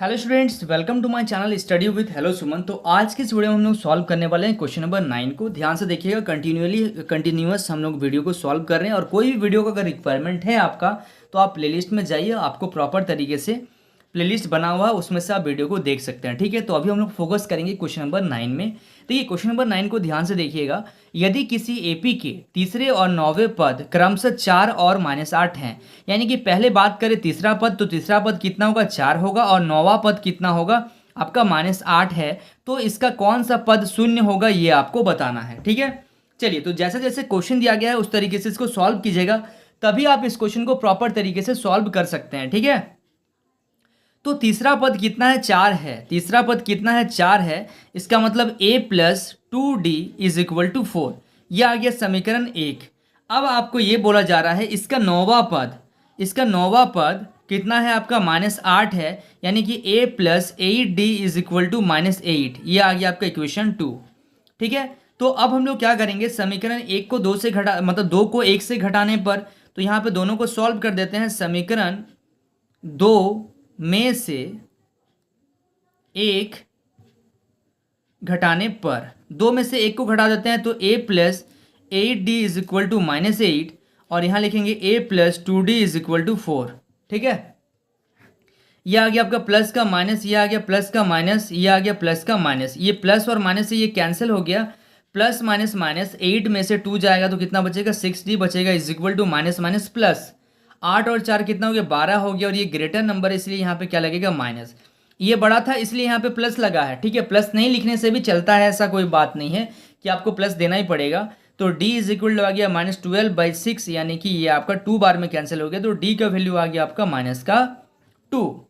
Hello students, welcome to my channel study with hello Suman. तो आज की इस वीडियो में हम लोग सॉल्व करने वाले हैं क्वेश्चन नंबर 9 को। ध्यान से देखिएगा, कंटिन्यूअस हम लोग वीडियो को सॉल्व कर रहे हैं। और कोई भी वीडियो का अगर रिक्वायरमेंट है आपका तो आप प्लेलिस्ट में जाइए, आपको प्रॉपर तरीके से प्लेलिस्ट बना हुआ है, उसमें से आप वीडियो को देख सकते हैं। ठीक है, तो अभी हम लोग फोकस करेंगे क्वेश्चन नंबर 9 में। देखिए क्वेश्चन नंबर 9 को ध्यान से देखिएगा। यदि किसी एपी के तीसरे और नौवें पद क्रमशः 4 और -8 हैं, यानी कि पहले बात करें तीसरा पद, तो तीसरा पद कितना होगा, 4 होगा, और नौवां पद कितना होगा आपका -8 है। तो इसका कौन सा पद शून्य होगा ये आपको बताना है। ठीक है, चलिए, तो जैसे जैसे क्वेश्चन दिया गया है उस तरीके से इसको सॉल्व कीजिएगा, तभी आप इस क्वेश्चन को प्रॉपर तरीके से सॉल्व कर सकते हैं। ठीक है, तो तीसरा पद कितना है, 4 है। तीसरा पद कितना है, 4 है। इसका मतलब a + 2d = 4। यह आ गया समीकरण 1। अब आपको ये बोला जा रहा है इसका नौवां पद कितना है आपका, -8 है, यानी कि a + 8d = -8। ये आ गया आपका इक्वेशन 2। ठीक है, तो अब हम लोग क्या करेंगे, समीकरण 1 को 2 से घटा, मतलब 2 को 1 से घटाने पर, तो यहाँ पे दोनों को सॉल्व कर देते हैं। समीकरण 2 में से 1 घटाने पर, 2 में से 1 को घटा देते हैं तो a + 8d = -8, और यहाँ लिखेंगे a + 2d = 4। ठीक है, ये आ गया आपका प्लस का माइनस, ये आ गया प्लस का माइनस, ये आ गया प्लस का माइनस। ये प्लस और माइनस से ये कैंसिल हो गया। प्लस माइनस माइनस, 8 में से 2 जाएगा तो कितना बचेगा, 6d बचेगा, = माइनस माइनस प्लस। 8 और 4 कितना हो गया, 12 हो गया, और ये ग्रेटर नंबर है इसलिए यहाँ पे क्या लगेगा, माइनस। ये बड़ा था इसलिए यहाँ पे प्लस लगा है। ठीक है, प्लस नहीं लिखने से भी चलता है, ऐसा कोई बात नहीं है कि आपको प्लस देना ही पड़ेगा। तो d = आ गया -12/6, यानी कि ये आपका 2 बार में कैंसिल हो गया, तो d का वैल्यू आ गया आपका -2।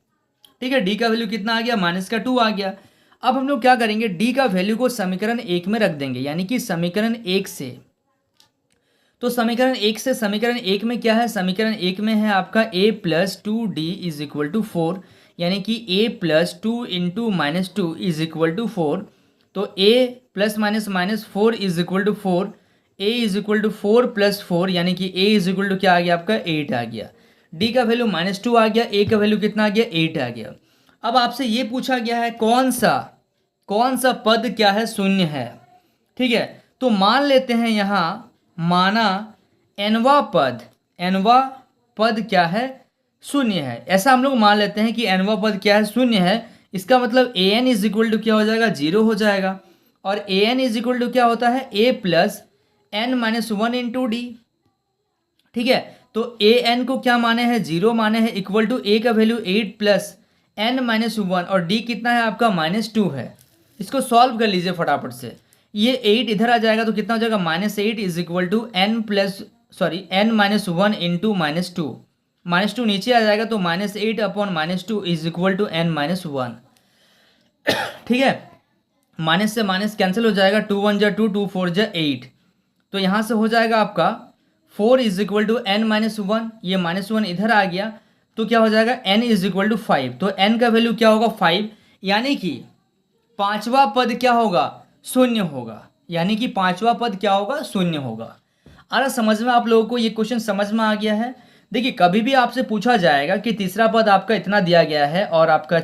ठीक है, डी का वैल्यू कितना आ गया, -2 आ गया। अब हम लोग क्या करेंगे, डी का वैल्यू को समीकरण 1 में रख देंगे, यानी कि समीकरण 1 से। तो समीकरण 1 में क्या है, समीकरण 1 में है आपका a + 2d = 4, यानी कि a + 2 × -2 = 4। तो a ± -4 = 4, a = 4 + 4, यानी कि a = क्या आ गया आपका, 8 आ गया। d का वैल्यू -2 आ गया, a का वैल्यू कितना आ गया, 8 आ गया। अब आपसे ये पूछा गया है कौन सा पद क्या है, शून्य है। ठीक है, तो मान लेते हैं यहाँ, माना nवां पद क्या है, शून्य है। ऐसा हम लोग मान लेते हैं कि nवां पद क्या है, शून्य है। इसका मतलब an = क्या हो जाएगा, 0 हो जाएगा। और an = क्या होता है, a + n - 1 × d। ठीक है, तो an को क्या माने हैं, 0 माने हैं, इक्वल टू a का वैल्यू 8 + n - 1, और d कितना है आपका, -2 है। इसको सॉल्व कर लीजिए फटाफट से। ये 8 इधर आ जाएगा तो कितना हो जाएगा, -8 = n - 1 × -2। -2 नीचे आ जाएगा तो -8/-2 = n - 1। ठीक है, माइनस से माइनस कैंसिल हो जाएगा, 2 1 जा 2, 2 4 जा 8। तो यहाँ से हो जाएगा आपका 4 = n - 1, ये -1 इधर आ गया तो क्या हो जाएगा, n = 5। तो n का वैल्यू क्या होगा, 5, यानी कि पांचवा पद क्या होगा, शून्य होगा। यानी कि पांचवा पद क्या होगा, शून्य होगा। अरे समझ में आप लोगों को ये क्वेश्चन समझ में आ गया है। देखिए कभी भी आपसे पूछा जाएगा कि तीसरा पद आपका इतना दिया गया है और आपका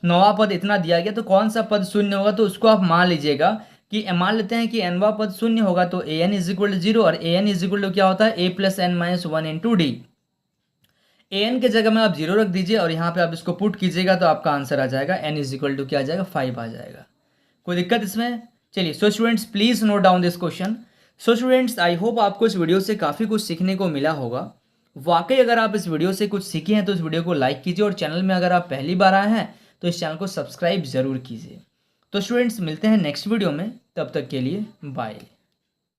नौवां पद इतना दिया गया, तो कौन सा पद शून्य होगा, तो उसको आप मान लीजिएगा कि मान लेते हैं कि nवां पद शून्य होगा, तो an = 0, और an = क्या होता है, a + n - 1 × d। an के जगह में आप 0 रख दीजिए और यहाँ पे आप इसको पुट कीजिएगा तो आपका आंसर आ जाएगा, n = क्या आ जाएगा, 5 आ जाएगा। कोई दिक्कत इसमें? चलिए, so students please note down this question. So students, I hope आपको इस वीडियो से काफ़ी कुछ सीखने को मिला होगा। वाकई अगर आप इस वीडियो से कुछ सीखे हैं तो इस वीडियो को लाइक कीजिए, और चैनल में अगर आप पहली बार आए हैं तो इस चैनल को सब्सक्राइब ज़रूर कीजिए। तो स्टूडेंट्स मिलते हैं नेक्स्ट वीडियो में, तब तक के लिए बाय।